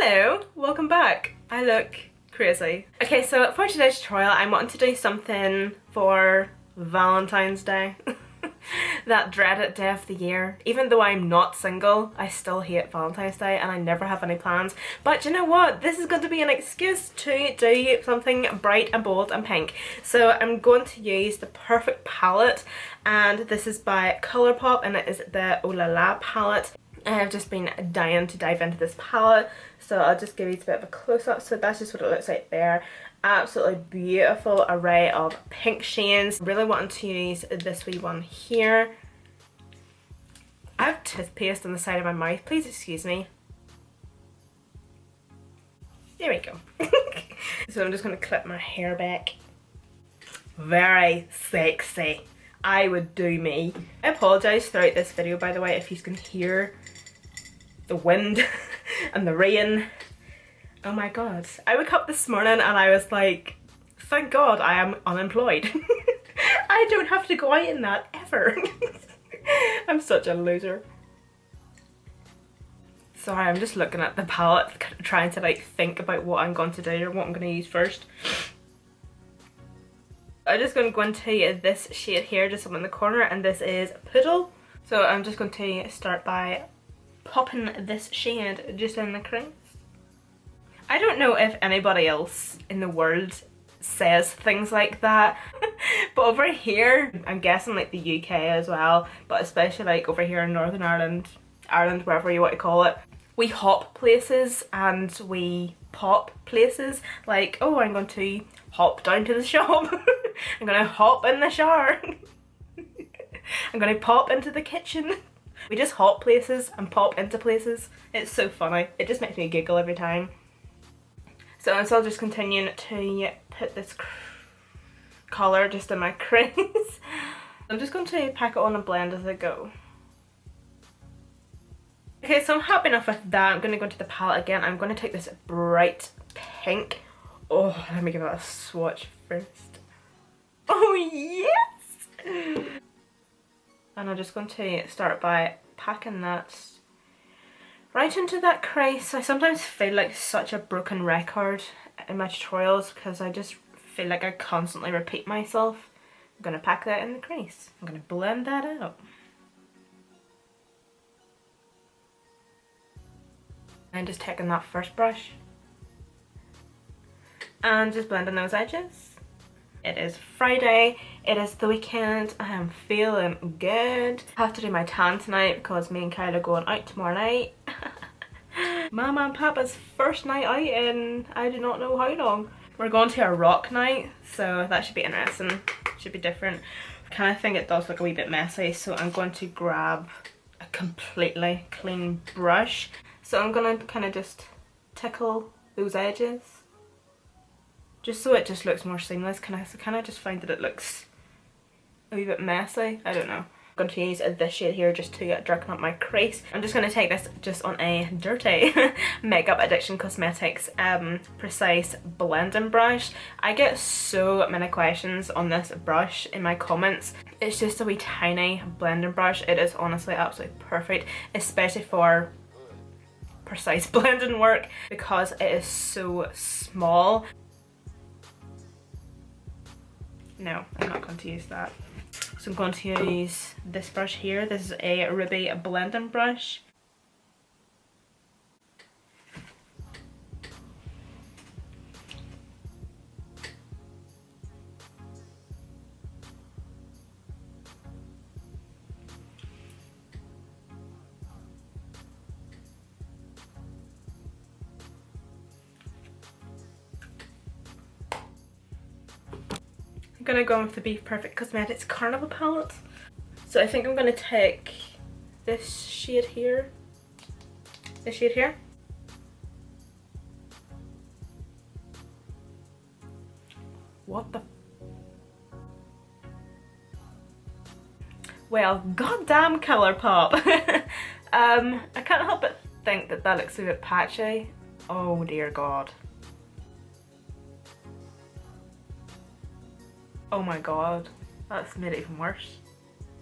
Hello, welcome back. I look crazy. Okay, so for today's tutorial I wanted to do something for Valentine's Day. That dreaded day of the year. Even though I'm not single, I still hate Valentine's Day and I never have any plans. But you know what? This is going to be an excuse to do something bright and bold and pink. So I'm going to use the Perfect palette, and this is by Colourpop and it is the Oh La La palette. I have just been dying to dive into this palette, so I'll just give you a bit of a close-up. So that's just what it looks like there. Absolutely beautiful array of pink shades. Really wanting to use this wee one here. I have toothpaste on the side of my mouth, please excuse me. There we go. So I'm just going to clip my hair back. Very sexy. I would do me. I apologise throughout this video, by the way, if you can hear the wind and the rain. Oh my god. I woke up this morning and I was like, thank god I am unemployed. I don't have to go out in that ever. I'm such a loser. Sorry, I'm just looking at the palette, trying to like think about what I'm going to do or what I'm going to use first. I'm just going to go into this shade here, just up in the corner, and this is Poodle. So I'm just going to start by popping this shade just in the crease. I don't know if anybody else in the world says things like that, but over here, I'm guessing like the UK as well, but especially like over here in Northern Ireland, wherever you want to call it, we hop places and we pop places. Like, oh, I'm going to hop down to the shop. I'm going to hop in the shower. I'm going to pop into the kitchen. We just hop places and pop into places. It's so funny. It just makes me giggle every time. So I'm still just continuing to put this colour just in my crease. I'm just going to pack it on and blend as I go. Okay, so I'm happy enough with that. I'm going to go into the palette again. I'm going to take this bright pink. Oh, let me give it a swatch first. Oh yes! And I'm just going to start by packing that right into that crease. I sometimes feel like such a broken record in my tutorials because I just feel like I constantly repeat myself. I'm going to pack that in the crease. I'm going to blend that out. And just taking that first brush and just blending those edges. It is Friday, it is the weekend, I am feeling good. I have to do my tan tonight because me and Kyle are going out tomorrow night. Mama and Papa's first night out in I do not know how long. We're going to a rock night, so that should be interesting, should be different. I kind of think it does look a wee bit messy, so I'm going to grab a completely clean brush. So I'm going to kind of just tickle those edges, just so it just looks more seamless. Can I just find that it looks a wee bit messy? I don't know. I'm going to use this shade here just to darken up my crease. I'm just going to take this just on a dirty Makeup Addiction Cosmetics Precise Blending Brush. I get so many questions on this brush in my comments. It's just a wee tiny blending brush. It is honestly absolutely perfect, especially for precise blending work because it is so small. No, I'm not going to use that. So I'm going to use this brush here. This is a Ruby blending brush. I'm gonna go with the Be Perfect Cosmetics Carnival palette. So I think I'm gonna take this shade here. This shade here. What the? Well, goddamn Colourpop. I can't help but think that that looks a bit patchy. Oh dear god. Oh my god, that's made it even worse.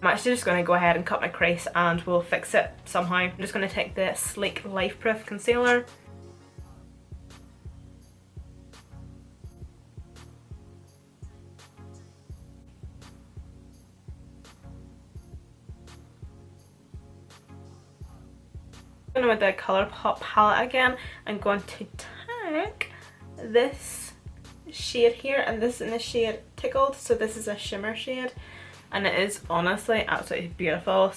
I'm actually just going to go ahead and cut my crease and we'll fix it somehow. I'm just going to take the Sleek Life Proof Concealer in with the Colourpop palette again. I'm going to take this shade here, and this is in the shade Tickled, so this is a shimmer shade, and it is honestly absolutely beautiful.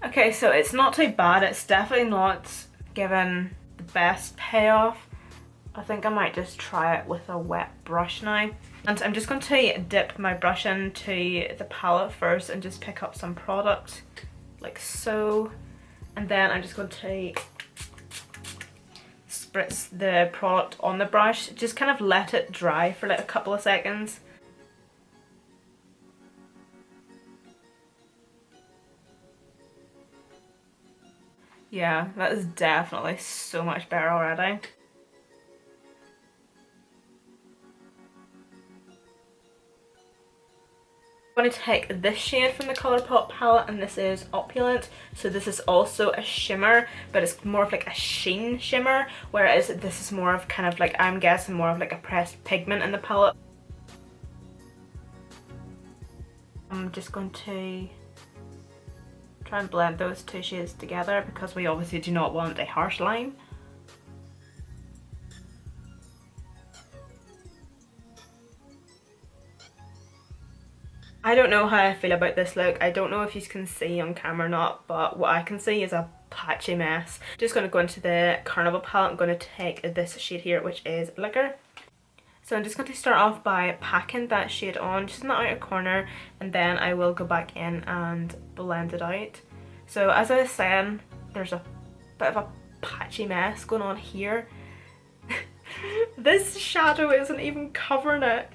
Okay, so it's not too bad. It's definitely not given the best payoff. I think I might just try it with a wet brush now. And I'm just going to dip my brush into the palette first and just pick up some product like so. And then I'm just going to spritz the product on the brush. Just kind of let it dry for like a couple of seconds. Yeah, that is definitely so much better already. I'm going to take this shade from the Colourpop palette, and this is Opulent. So this is also a shimmer, but it's more of like a sheen shimmer, whereas this is more of kind of like, I'm guessing more of like a pressed pigment in the palette. I'm just going to try and blend those two shades together because we obviously do not want a harsh line. I don't know how I feel about this look. I don't know if you can see on camera or not, but what I can see is a patchy mess. Just going to go into the Carnival palette. I'm going to take this shade here, which is Liquor. So I'm just going to start off by packing that shade on just in the outer corner, and then I will go back in and blend it out. So as I was saying, there's a bit of a patchy mess going on here. This shadow isn't even covering it.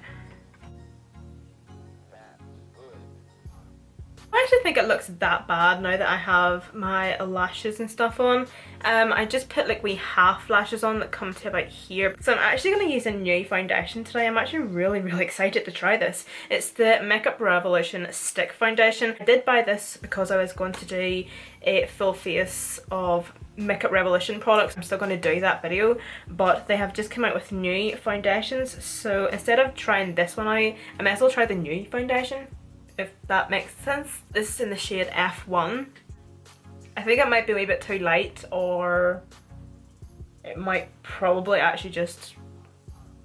I actually think it looks that bad now that I have my lashes and stuff on. I just put like wee half lashes on that come to about here. So I'm actually going to use a new foundation today. I'm actually really excited to try this. It's the Makeup Revolution Stick Foundation. I did buy this because I was going to do a full face of Makeup Revolution products. I'm still going to do that video, but they have just come out with new foundations. So instead of trying this one out, I might as well try the new foundation, if that makes sense. This is in the shade F1. I think it might be a wee bit too light, or it might probably actually just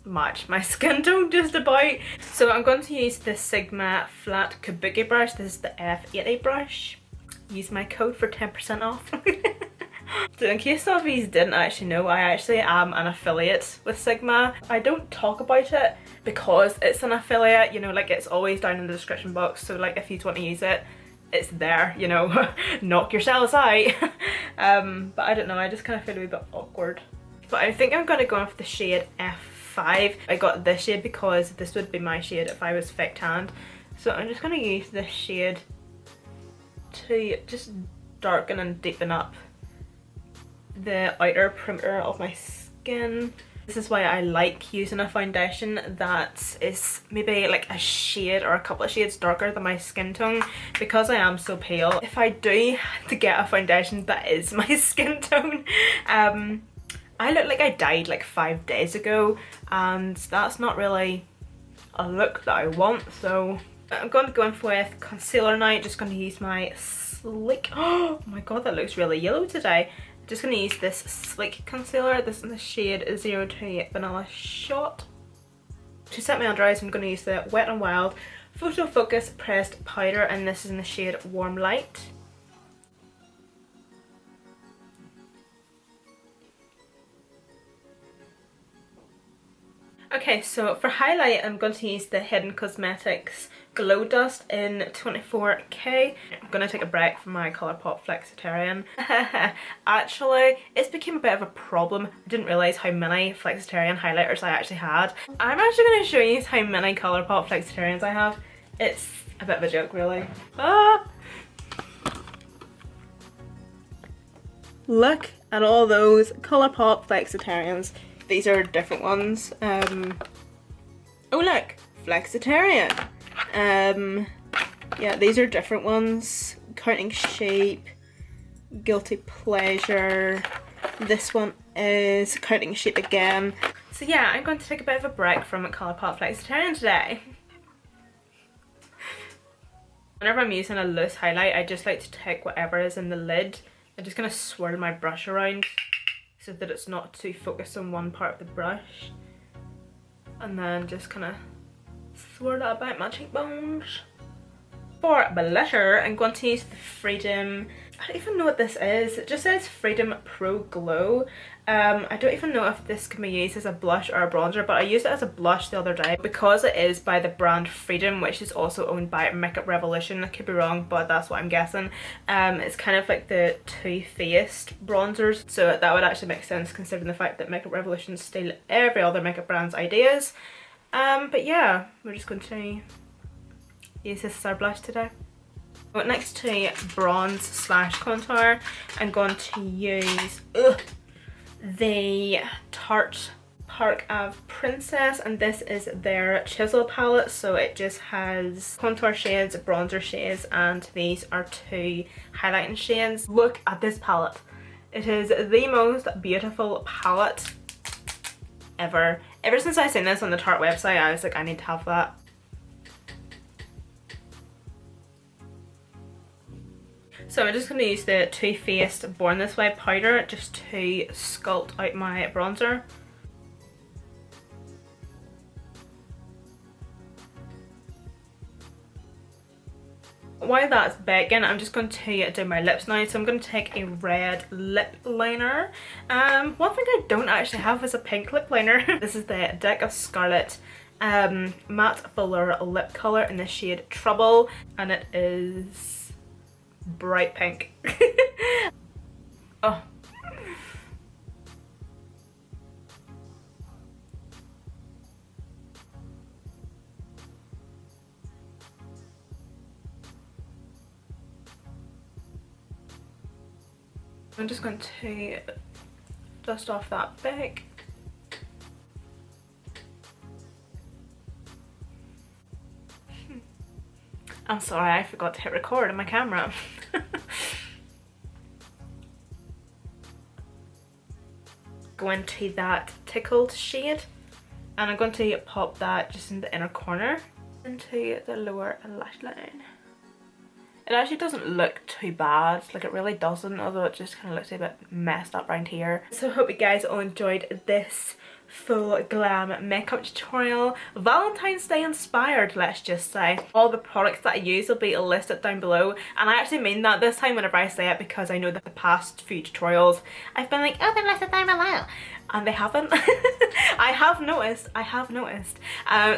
match my skin tone just about. So I'm going to use the Sigma flat kabuki brush. This is the F80 brush. Use my code for 10% off. So in case some of you didn't actually know, I actually am an affiliate with Sigma. I don't talk about it because it's an affiliate, you know, like it's always down in the description box, so like if you want to use it, it's there, you know. Knock yourselves out. But I don't know, I just kind of feel a wee bit awkward. But I think I'm going to go off the shade F5. I got this shade because this would be my shade if I was thick tanned. So I'm just going to use this shade to just darken and deepen up the outer perimeter of my skin. This is why I like using a foundation that is maybe like a shade or a couple of shades darker than my skin tone, because I am so pale. If I do have to get a foundation that is my skin tone, I look like I died like 5 days ago, and that's not really a look that I want. So I'm going to go in with concealer now. Just going to use my Sleek, oh my god, that looks really yellow today. Just going to use this Sleek concealer. This is in the shade 02 Vanilla Shot. To set my under eyes, I'm going to use the Wet n Wild Photo Focus Pressed Powder, and this is in the shade Warm Light. Okay, so for highlight, I'm going to use the Hidden Cosmetics Glow Dust in 24K. I'm going to take a break from my Colourpop Flexitarian. Actually, it's become a bit of a problem. I didn't realise how many Flexitarian highlighters I actually had. I'm actually going to show you how many Colourpop Flexitarians I have. It's a bit of a joke, really. Ah! Look at all those Colourpop Flexitarians. These are different ones. Oh look, Flexitarian. Yeah, these are different ones. Counting Shape, Guilty Pleasure. This one is Counting Shape again. So yeah, I'm going to take a bit of a break from Colourpop Flexitarian today. Whenever I'm using a loose highlight, I just like to take whatever is in the lid I'm just gonna swirl my brush around so that it's not too focused on one part of the brush. And then just kind of swirl it about my cheekbones. For blusher, I'm going to use the Freedom, I don't even know what this is, it just says Freedom Pro Glow. I don't even know if this can be used as a blush or a bronzer, but I used it as a blush the other day because it is by the brand Freedom, which is also owned by Makeup Revolution. I could be wrong, but that's what I'm guessing. It's kind of like the Too Faced bronzers, so that would actually make sense considering the fact that Makeup Revolution steal every other makeup brand's ideas. But yeah, we're just going to use this as our blush today. Next to bronze slash contour, I'm going to use the Tarte Park Ave Princess, and this is their Chisel palette, so it just has contour shades, bronzer shades, and these are 2 highlighting shades. Look at this palette. It is the most beautiful palette ever. Ever since I seen this on the Tarte website, I was like, I need to have that. So I'm just going to use the Too Faced Born This Way powder just to sculpt out my bronzer. While that's baking, I'm just going to do my lips now. So I'm going to take a red lip liner. One thing I don't actually have is a pink lip liner. This is the Deck of Scarlet Matte Fuller Lip Colour in the shade Trouble, and it is bright pink. Oh. I'm just going to dust off that bag. I'm sorry, I forgot to hit record on my camera. Go into that Tickled shade, and I'm going to pop that just in the inner corner into the lower lash line. It actually doesn't look too bad, like it really doesn't, although it just kind of looks a bit messed up around here. So I hope you guys all enjoyed this full glam makeup tutorial, Valentine's Day inspired, let's just say. All the products that I use will be listed down below, and I actually mean that this time whenever I say it, because I know that the past few tutorials I've been like, oh, they're listed down below, and they haven't. I have noticed.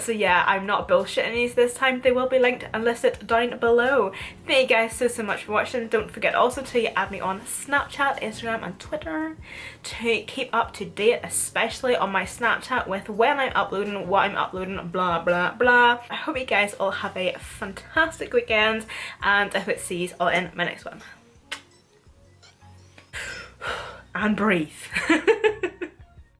So yeah, I'm not bullshitting these this time. They will be linked and listed down below. Thank you guys so much for watching. Don't forget also to add me on Snapchat, Instagram and Twitter to keep up to date, especially on my Snapchat with when I'm uploading, what I'm uploading, blah blah blah. I hope you guys all have a fantastic weekend, and I hope to see you all in my next one. And breathe.